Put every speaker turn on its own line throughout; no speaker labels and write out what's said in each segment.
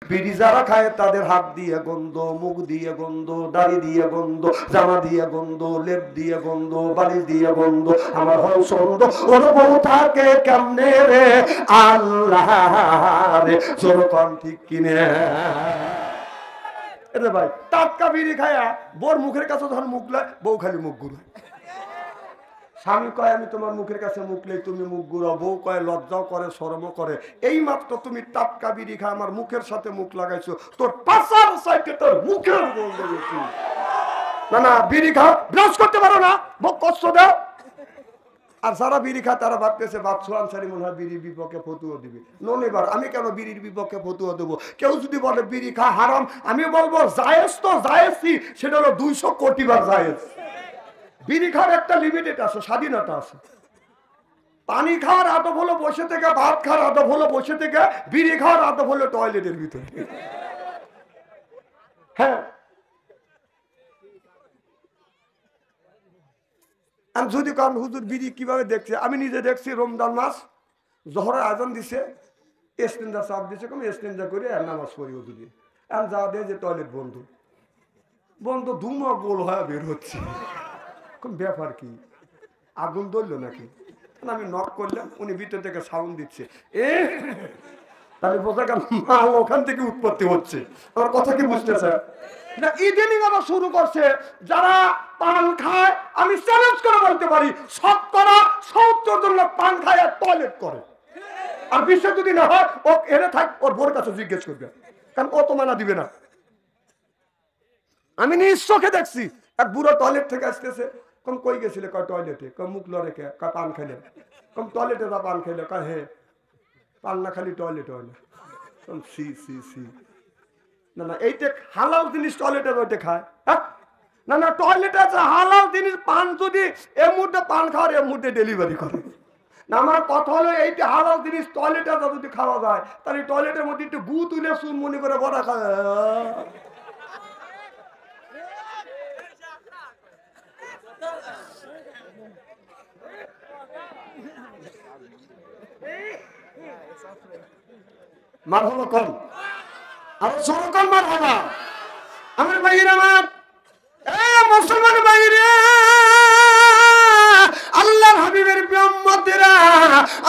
বিড়ি যারা খায় তাদের হাত দিয়ে গন্ধ, মুখ দিয়ে গন্ধ, দাড়ি দিয়ে গন্ধ, জামা দিয়ে গন্ধ, লেপ দিয়ে গন্ধ, বালিশ দিয়ে গন্ধ, আমার হংস গন্ধ। ওর বউ থাকে কেমনে রে আল্লাহ রে, যেরকম ঠিক কিনে রে ভাই। টাটকা বিড়ি খায়া বোর মুখের কাছে যখন মুখ লয়, বউ খালি মুখ ঘুরায়। স্বামী কয় আমি তোমার মুখের কাছে মুখ নেই, তুমি মুখ ঘুরাও। বউ কয় লজ্জাও করে, শরমও করে। এই মাত্র তুমি টাটকা বিড়ি খা আমার মুখের সাথে মুখ লাগাইছো, তোর পাশার সাইডে তোর মুখের গন্ধ বেশি। না না, বিড়ি খা, ব্রাশ করতে পারো না, মুখ কষ্ট দাও। আর যারা বিড়ি খায় তারা ভাবতেছে বাদশাহ আনসারী মনে হয় বিড়ির বিপক্ষে ফতুয়া দিবে। নন, এবার আমি কেন বিড়ির বিপক্ষে ফতুয়া দেবো? কেউ যদি বলে বিড়ি খা হারাম, আমি বলবো জায়েজ তো জায়েজই, সেটা হলো 200 কোটি বার জায়েজ। বিড়ি খাওয়ার একটা লিমিটেড আছে, স্বাধীনতা আছে। পানি খাওয়ার আদব হলো বসে থেকে, ভাত খাওয়ার আদব হলো বসে থেকে, বিড়ি খাওয়ার আদব হলো টয়লেটের ভিতরে। হ্যাঁ, আমি যদি কারণ হুজুর বিড়ি কিভাবে দেখছে, আমি নিজে দেখছি রমজান মাস জোহরের আজান দিছে, এস্তেঞ্জা চাপ দিছে, কম এস্তেঞ্জা করে নামাজ পড়ি হুজুর দিয়ে। আমি যা দিয়ে যে টয়লেট বন্ধ বন্ধ, ধুমা গোল হয়ে বের হচ্ছে। ব্যাপার কি, আগুন ধরলো নাকি? আমি নক করলাম, উনি ভিতর থেকে সাউন্ড দিচ্ছে, তাহলে বোঝা গেল মাল ওখান থেকে উৎপত্তি হচ্ছে। আমার কথা কি বুঝতেছে না? ইদানিং আবার শুরু করছে যারা পান খায়, আমি চ্যালেঞ্জ করে বলতে পারি 70% লোক পান খায় আর টয়লেট করে। আর বিশ্বাস যদি না হয়, ও এনে থাক, ওর বোর কাছে জিজ্ঞেস করবে, কারণ ও তো মানা দিবে না। আমি নিজ চোখে দেখছি এক বুড়ো টয়লেট থেকে আসতেছে। কম কই গেছিলে? কয় টয়লেটে। কম মুখ লড়ে কে? কয় পান খাইলে। কম টয়লেটে যা পান খাইলে। কয় হে, পান না খালি টয়লেট হয় না। কম সি সি সি, না না, এইটা হালাল জিনিস টয়লেটে ওইটা খায়। হ্যাঁ, না না, টয়লেটে আছে হালাল জিনিস। পান যদি এর মধ্যে পান খাওয়ার এর মধ্যে ডেলিভারি করে না। আমার কথা হলো এইটা হালাল জিনিস টয়লেটে যদি খাওয়া যায়, তাহলে টয়লেটের মধ্যে একটু গু তুলে চুন মনে করে বড়া খায়। মারহাবা কম, আর সরকার মারহাবা। আমার ভাইয়ের, আমার মুসলমান ভাইরে, আল্লাহর হাবিবের উম্মতেরা,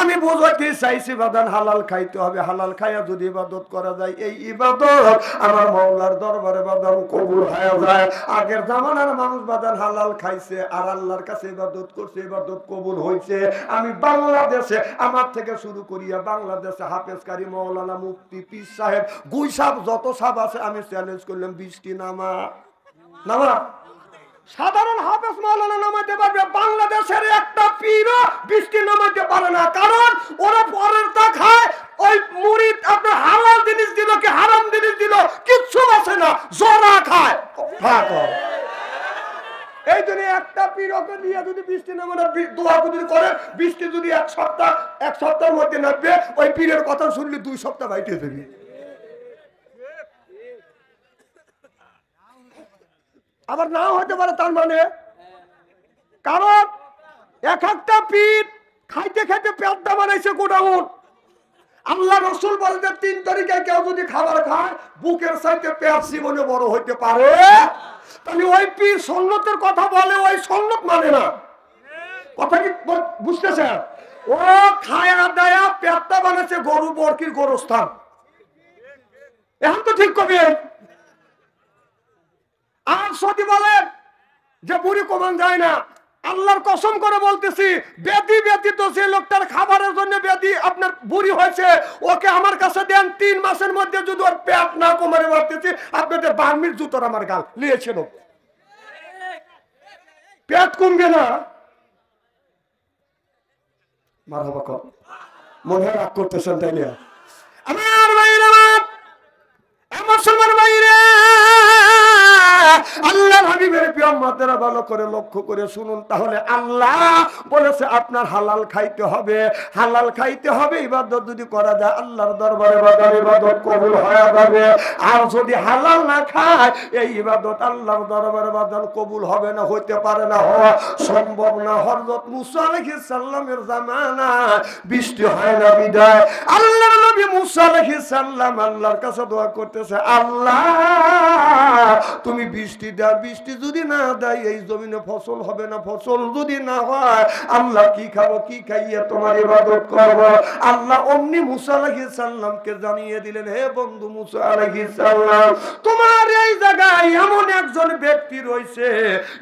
আমি বোঝাতে চাইছি বাদান হালাল খাইতে হবে। হালাল খাইয়া যদি ইবাদত করা যায়, এই ইবাদত আমার মাওলার দরবারে বাদান কবুল হয়ে যায়। আগের জামানার মানুষ বাদান হালাল খাইছে আর আল্লাহর কাছে ইবাদত করছে, ইবাদত কবুল হয়েছে। আমি বাংলাদেশে, আমার থেকে শুরু করিয়া বাংলাদেশে হাফেজ কারি, মাওলানা, মুফতি, পীর সাহেব, গুই সাহেব, যত সাহেব আছে, আমি চ্যালেঞ্জ করলাম 20টি নামা সাধারণ হাফেজ মাওলানা নামাইতে পারবে, বাংলাদেশের একটা পীরও 20টি নামাইতে পারে না। কারণ ওরা পরের তা খায়, ওই মুরিদ আপনার হালাল জিনিস দিল কি হারাম জিনিস দিল কিচ্ছু আছে না, জরা খায়। এই জন্য একটা পীরকে দিয়ে যদি 20টি নামাজ দোয়া যদি করে, 20টি যদি এক সপ্তাহের মধ্যে নামবে, ওই পীরের কথা শুনলে 2 সপ্তাহ বাইটে দেবে। আবার নাও হতে পারে, তার মানে কারণ এক একটা পীর খাইতে খাইতে পেটটা বানাইছে গোডাউন। আল্লাহ রসুল বলতে 3 তরিকায় কেউ যদি খাবার খায়, বুকের সাইতে পেট জীবনে বড় হইতে পারে। তাহলে ওই পীর সুন্নতের কথা বলে, ওই সুন্নত মানে না। কথা কি বুঝতেছেন? ও খায়া দায়া পেটটা বানাইছে গরু বরকির গোরস্থান। এখন তো ঠিক কবে। আর যদি বলেন যে বুড়ি কমান যায় না, আল্লাহর কসম করে বলতেছি, ব্যাধি ব্যতীত যে লোকটার খাবারের জন্য ব্যাধি আপনার বুড়ি হয়েছে, ওকে আমার কাছে দেন, 3 মাসের মধ্যে যদি ওর পেট না কমারে বলতেছি, আপনাদের বার্মির জুতোর আমার গাল নিয়েছিল, পেট কমবে না। মারহাবা কম, মনে হয় রাগ করতেছেন তাই না? আমার ভাইরা, মুসলমান ভাইরা, আল্লাহর হাবিবের আমাদের ভালো করে লক্ষ্য করে শুনুন। তাহলে আল্লাহ বলেছে আপনার হালাল খাইতে হবে, হালাল খাইতে হবে। ইবাদত যদি করা যায় আল্লাহর দরবারে বাজার ইবাদত কবুল হয়ে যাবে। আর যদি হালাল না খায় এই ইবাদত আল্লাহর দরবারে বাজার কবুল হবে না, হইতে পারে না, হওয়া সম্ভব না। হযরত মুসা আলাইহিস সালামের জামানায় বৃষ্টি হয় না বিদায় আল্লাহর নবী মুসা আলাইহিস সালাম আল্লাহর কাছে দোয়া করতেছে, আল্লাহ তুমি বৃষ্টি দাও, বৃষ্টি যদি না দেয় এই জমিনে ফসল হবে না, ফসল যদি না হয় আল্লাহ কি খাবো, কি খাইয়ে তোমার ইবাদত করব। আল্লাহ অমনি মুসা আলাইহিস সালামকে জানিয়ে দিলেন, হে বন্ধু মুসা আলাইহিস সালাম, তোমার এই জায়গায় এমন একজন ব্যক্তি রয়েছে,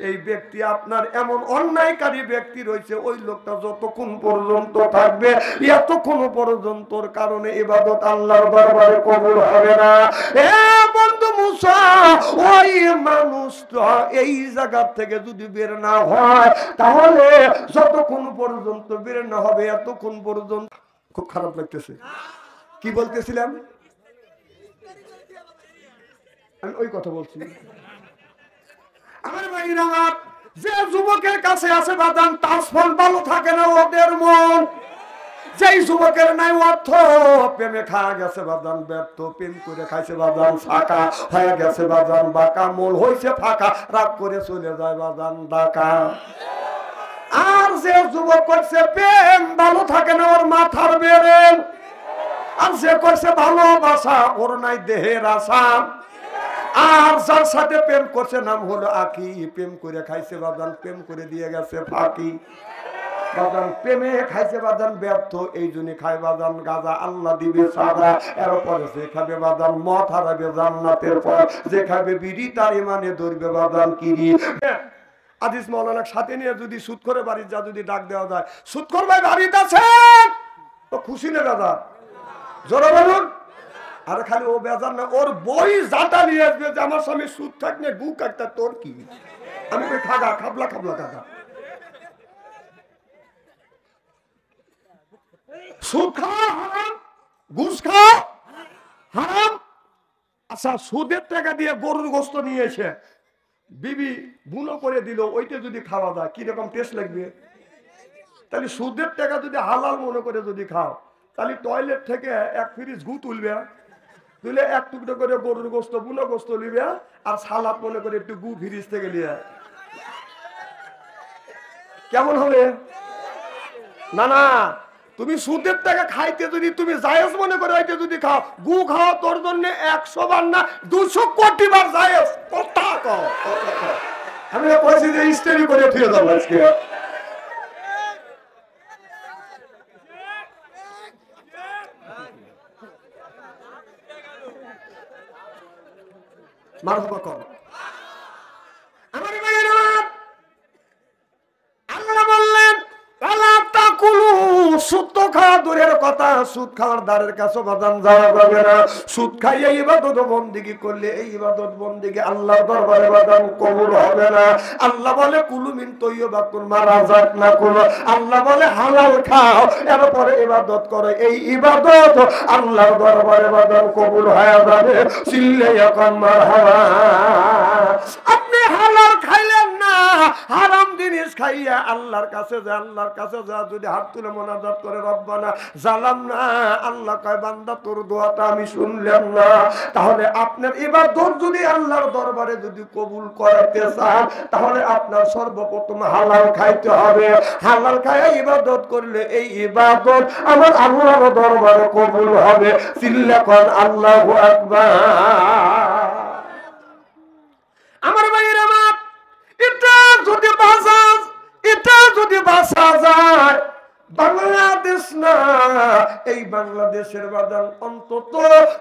এই ব্যক্তি আপনার এমন অন্যায়কারী ব্যক্তি রয়েছে, ওই লোকটা যতক্ষণ পর্যন্ত থাকবে এতক্ষণ পর্যন্ত কারণে ইবাদত আল্লাহর দরবারে কবুল হবে না। হে বন্ধু মুসা, ওই মানুষটা এই জায়গা থেকে যদি বের না হয় তাহলে যতক্ষণ পর্যন্ত বের না হবে এতক্ষণ পর্যন্ত। খুব খারাপ লাগতেছে, কি বলতেছিলাম আমি ওই কথা বলছি। আমার ভাইরা আমার, যে যুবকের কাছে আছে বাদান তার ফল ভালো থাকে না ওদের মন। যেই যুবকের নাই অর্থ, প্রেমে খাওয়া গেছে বাদান ব্যর্থ, প্রেম করে খাইছে বাদান ফাঁকা হয়ে গেছে বাদান বাঁকা, মন হয়েছে ফাঁকা, রাগ করে চলে যায় বাদান ডাকা। আর যে যুবক করছে প্রেম ভালো থাকে না ওর মাথার বেরেন, আর যে করছে ভালোবাসা ওর নাই দেহের আশা। আর যার সাথে প্রেম করছে নাম হলো আকি, প্রেম করে খাইছে বাদান, প্রেম করে দিয়ে গেছে ফাঁকি বাদান, প্রেমে খাইছে বাদান ব্যর্থ, এই জন্য খাই বাদান গাজা, আল্লাহ দিবে সাদা। এরপরে যে খাবে বাদান মদ হারাবে জান্নাতের পর, যে খাবে বিড়ি তার ইমানে ধরবে বাদান কিরি। আদিস মৌলানার সাথে নিয়ে যদি সুদ করে বাড়ির যা যদি ডাক দেওয়া যায়, সুদ করবে বাড়িতে আছেন তো খুশি নেবে দাদা, জোরে বলুন। আর খালি ও বেজার না, ওর বই জাটা নিয়ে আসবে যে আমার স্বামী সুদ থাকলে গু কাটতে তোর কি, আমি কই খাগা খাবলা খাবলা খাগা। সুদ খাওয়া হারাম, ঘুষ খাওয়া হারাম। আচ্ছা সুদের টাকা দিয়ে গরুর গোস্ত নিয়ে এসে বিবি বুনো করে দিল, ওইটা যদি খাওয়া যায় কিরকম টেস্ট লাগবে? তাহলে সুদের টাকা যদি হালাল মনে করে যদি খাও, তাহলে টয়লেট থেকে এক ফ্রিজ গু তুলবে, তুলে এক টুকরো করে গরুর গোস্ত বুনো গোস্ত নিবে, আর সালাদ মনে করে একটু গু ফ্রিজ থেকে নিয়ে, কেমন হবে? না না, তুমি সুদের টাকা খাইতে যদি তুমি জায়েজ মনে করে ওইটা যদি খাও, গু খাওয়া তোর জন্য 100 বার না 200 কোটি বার জায়েজ। কথা কও, আমি কইছি যে হিস্টরি করে ফিরে যাবো আজকে। মারহাবা কর আমার ভাইরা। আল্লাহ বললেন আলা তাকুলু, সুদ তো খাওয়া দূরের কথা, সুদ খাওয়ার দ্বারের কাছে বাদান যাওয়া যাবে না। সুদ খাইয়ে ইবাদত বন্দেগী করলে এই ইবাদত বন্দেগী আল্লাহর দরবারে বাদান কবুল হবে না। আল্লাহ বলে কুলু মিন তাইয়্যিবাতিন মা রাযাকনাকুম, আল্লাহ বলে হালাল খাও এরপরে ইবাদত করো, এই ইবাদত আল্লাহর দরবারে বাদান কবুল হয়ে যাবে। চিল্লে এখন মারহাবা। আপনি হালাল খাইলেন না, হারাম জিনিস খাইয়া আল্লাহর কাছে যা, আল্লাহর কাছে যা যদি হাত তুলে মোনাজাত করে রব্বানা জালামনা, আল্লাহ কয় বান্দা তোর দোয়াটা আমি শুনলাম না। তাহলে আপনার ইবাদত যদি আল্লাহর দরবারে যদি কবুল করতে চান তাহলে আপনার সর্বপ্রথম হালাল খাইতে হবে। হালাল খাইয়া ইবাদত করলে এই ইবাদত আমার আল্লাহর দরবারে কবুল হবে। চিল্লা কোন আল্লাহু আকবার। আমার ভাইয়ের আমার, এটা যদি বাঁচা যায় বাংলাদেশ না, এই বাংলাদেশের বাদান অন্তত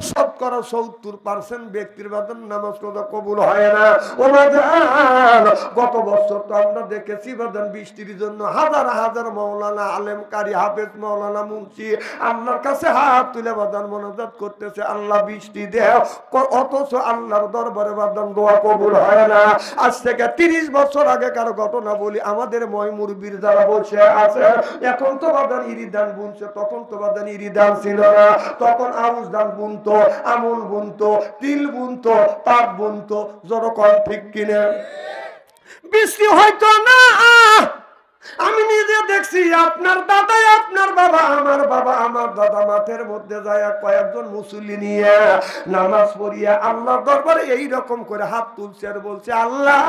70% ব্যক্তির বাদান নামাজ রোজা কবুল হয় না। ও বাদান গত বছর তো আমরা দেখেছি বাদান বৃষ্টির জন্য হাজার হাজার মাওলানা আলেম কারি হাফেজ মাওলানা মুন্সি আল্লাহর কাছে হাত তুলে বাদান মোনাজাত করতেছে, আল্লাহ বৃষ্টি দেও, অথচ আল্লাহর দরবারে বাদান দোয়া কবুল হয় না। আজ থেকে 30 বছর আগেকার ঘটনা বলি, আমাদের ময় মুরব্বির যারা বসে আছে, এখন তো বাদান ইরিদান বুনছে, তখন তো বাদান ইরিদান ছিল না, তখন আউশ ধান বুনতো, আমন বুনতো, তিল বুনতো, পাট বুনতো, যেরকম ঠিক কিনে বৃষ্টি হয়তো না। আমি নিজে দেখছি আপনার দাদা, আপনার বাবা, আমার দাদা মাঠের মধ্যে যায় কয়েকজন মুসল্লি নিয়ে নামাজ পড়িয়া আল্লাহর দরবারে এই রকম করে হাত তুলছে আর বলছে, আল্লাহ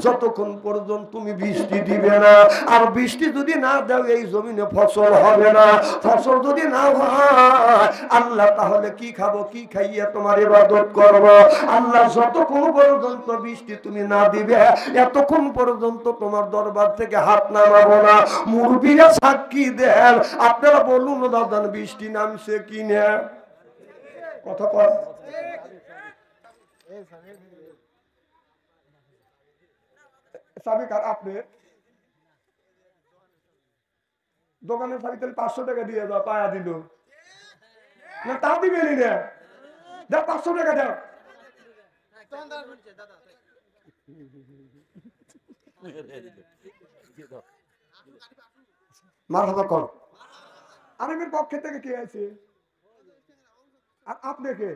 যতক্ষণ পর্যন্ত তুমি বৃষ্টি দিবে না, আর বৃষ্টি যদি না দাও এই জমিনে ফসল হবে না, ফসল যদি না হয় আল্লাহ তাহলে কি খাবো, কি খাইয়া তোমার ইবাদত করব। আল্লাহ যতক্ষণ পর্যন্ত বৃষ্টি তুমি না দিবে এতক্ষণ পর্যন্ত তোমার দরবার থেকে হাত নামাবো না। মুরব্বিরা সাক্ষী দেন, আপনারা বলুন দাদা বৃষ্টি নামছে কি না? কথা কর। চাবি কার? আপনি দোকানের চাবি তাহলে 500 টাকা দিয়ে দাও, পায়া দিল না, তা দিবেনি না, দাও 500 টাকা দাও। মারহাবা কর। আরেকের পক্ষে থেকে কে আছে? আর আপনি কে?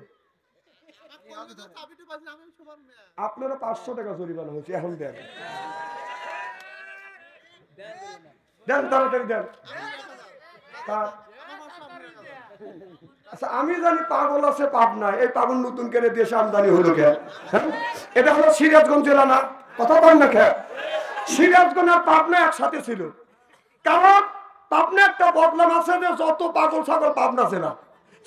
আপনারা 500 টাকা জরিমানা হয়েছে, এখন দেন, দেন তাড়াতাড়ি দেন। আচ্ছা আমি জানি পাগল আছে পাবনায়, এই পাগল নতুন করে দেশে আমদানি হলো কে? এটা হলো সিরাজগঞ্জ জেলা না? কথা বল না কে? সিরাজগঞ্জ আর পাবনা একসাথে ছিল, কারণ পাবনা একটা বদনাম আছে যে যত পাগল ছাগল পাবনা জেলা।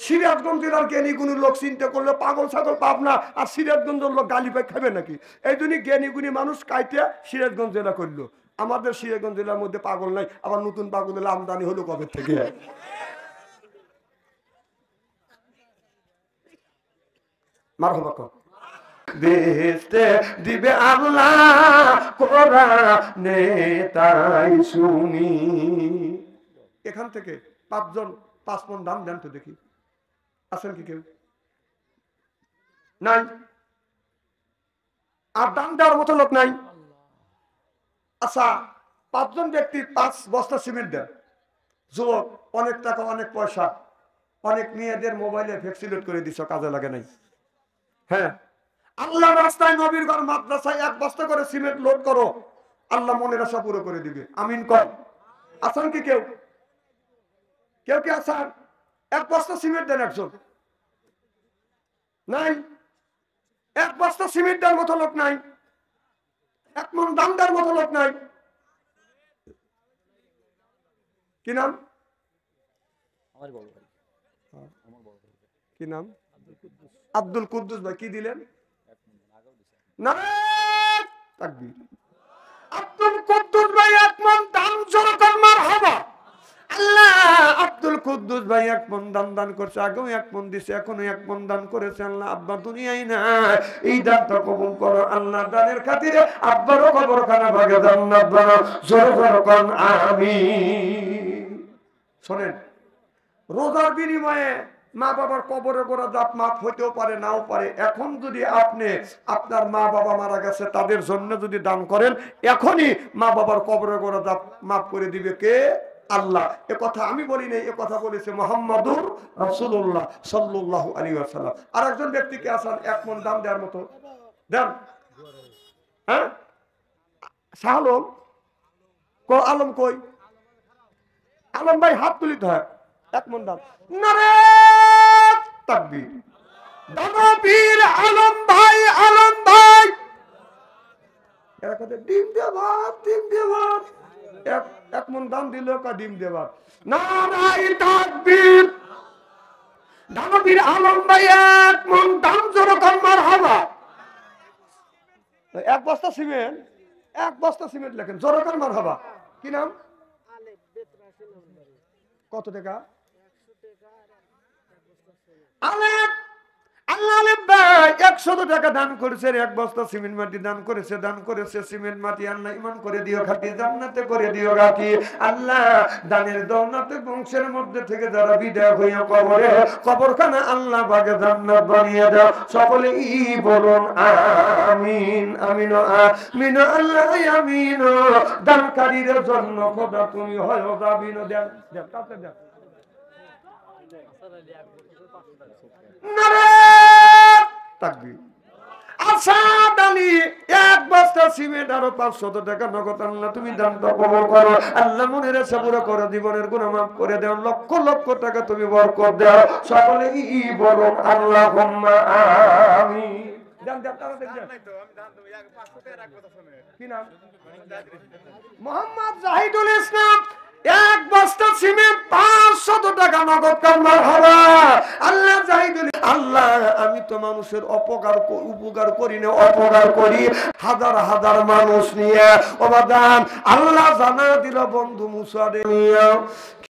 সিরাজগঞ্জ জেলার জ্ঞানী গুণী লোক চিন্তা করলে পাগল ছাগল পাবনা, আর সিরাজগঞ্জের লোক গালি পাই খাবে নাকি? এই জন্য জ্ঞানী গুণী মানুষ কাইতে সিরাজগঞ্জ জেলা করলো। আমাদের সিরাজগঞ্জ জেলার মধ্যে পাগল নাই, আবার নতুন পাগল হলে আমদানি হলো কবে থেকে? মারহাবা কর। বেহেশতে দিবে আল্লাহ কোরআনে তাই শুনি। এখান থেকে 5 জন 5 মণ দাম দেন তো দেখি, আছেন কি কেউ? নাই? আর দাম দেওয়ার মতো লোক নাই? আচ্ছা 5 জন ব্যক্তি 5 বস্তা সিমেন্ট দেন। যুবক, অনেক টাকা অনেক পয়সা, অনেক মেয়েদের মোবাইলে ভ্যাকসিনেট করে দিছ, কাজে লাগে নাই। হ্যাঁ, আল্লাহ রাস্তায় নবীর ঘর মাদ্রাসায় 1 বস্তা করে সিমেন্ট লোড করো, আল্লাহ মনের আশা পুরো করে দিবে। আমিন কর। আছেন কি কেউ? কেউ কি আছেন? 1 বস্তা সিমেন্ট দেন একজন। নাই? 1 বস্তা সিমেন্ট দেওয়ার মতো লোক নাই, 1 মণ দাম দেওয়ার মতো লোক নাই। কি নাম? কি নাম? আব্দুল কুদ্দুস ভাই। কি দিলেন? নারায়ে তাকবীর। আব্দুল কুদ্দুস ভাই 1 মণ দান জোরে কর মারহাবা। আল্লাহ আব্দুল কুদ্দুস ভাই 1 মণ দান করছে, আগেও 1 মণ দিছে, এখনো 1 মণ দান করেছে। আল্লাহ আব্বা দুনিয়ায় না, এই দানটা কবুল করো আল্লাহ। দানের খাতিরে আব্বারও কবরখানা ভাগে জান্নাত বানাও, জোরে জোরে কর আমিন। শুনেন, রোজার বিনিময়ে মা বাবার কবরে গোড়া জাপ মাফ হইতেও পারে, নাও পারে। এখন যদি আপনি আপনার মা বাবা মারা গেছে তাদের জন্য যদি দান করেন, এখনই মা বাবার কবরে গোড়া জাপ মাফ করে দিবে কে? আল্লাহ। এ কথা আমি বলি নাই, এ কথা বলেছে মুহাম্মাদুর রাসূলুল্লাহ সাল্লাল্লাহু আলাইহি ওয়াসাল্লাম। আর একজন ব্যক্তিকে আসান 1 মণ দাম দেওয়ার মতো দেন। হ্যাঁ, শাহ আলম আলম কই? আলম ভাই হাত তুলিতে হয়। 1 মণ দাম। নারায়ে তাকবীর। দানবীর আলম ভাই, আলম ভাই। এরা কথা ডিম দেওয়া, ডিম দেওয়া। 1 মণ দাম দিল কা ডিম দেওয়া। নারায়ে তাকবীর। দানবীর আলম ভাই 1 মণ দাম জোরে কর মারহাবা। 1 বস্তা সিমেন্ট, 1 বস্তা সিমেন্ট লেখেন, জোরে কর মারহাবা। কি নাম? কত টাকা? 100 টাকা দান করেছে, 1 বস্তা সিমেন্ট মাটি দান করেছে, সিমেন্ট মাটি। আল্লাহ ইমান করে দিও খাটি, জান্নাতে করে দিও গাটি। আল্লাহ দানের দৌলতে বংশের মধ্যে থেকে যারা বিদায় হইয়া কবরে, কবরখানা আল্লাহ ভাগে জান্নাত বানিয়ে দাও। সকলে ই বলুন আমিন। আমিন আমিন আল্লাহ আমিন। দানকারীদের জন্য খোদা তুমি হয় জামিন। দেন দেন কাছে দেন। নারায়ে তাকবীর। আসাদ আলী 1 বস্তা সিমেন্ট আরো 500 টাকা নগদ আল্লাহ তুমি দানটা কবুল করো আল্লাহ মনের আশা পুরো করো জীবনের গুনাহ মাফ করে দাও লক্ষ লক্ষ টাকা তুমি বরকত দাও সকলেই বলো আল্লাহুম্মা আমিন জান দেব তারা দেখবেন আমি ধান দেব 500 টাকা রাখবো তো শুনে কি নাম মোহাম্মদ জাহিদুল ইসলাম এক বস্তা সিমেন্ট 500 টাকা নগদ কামাল হবে আল্লাহ জাহিদুল আল্লাহ আমি তো মানুষের উপকার করি না অপকার করি হাজার হাজার মানুষ নিয়ে অবাদান আল্লাহ জানা দিল বন্ধু মুসা নিয়ে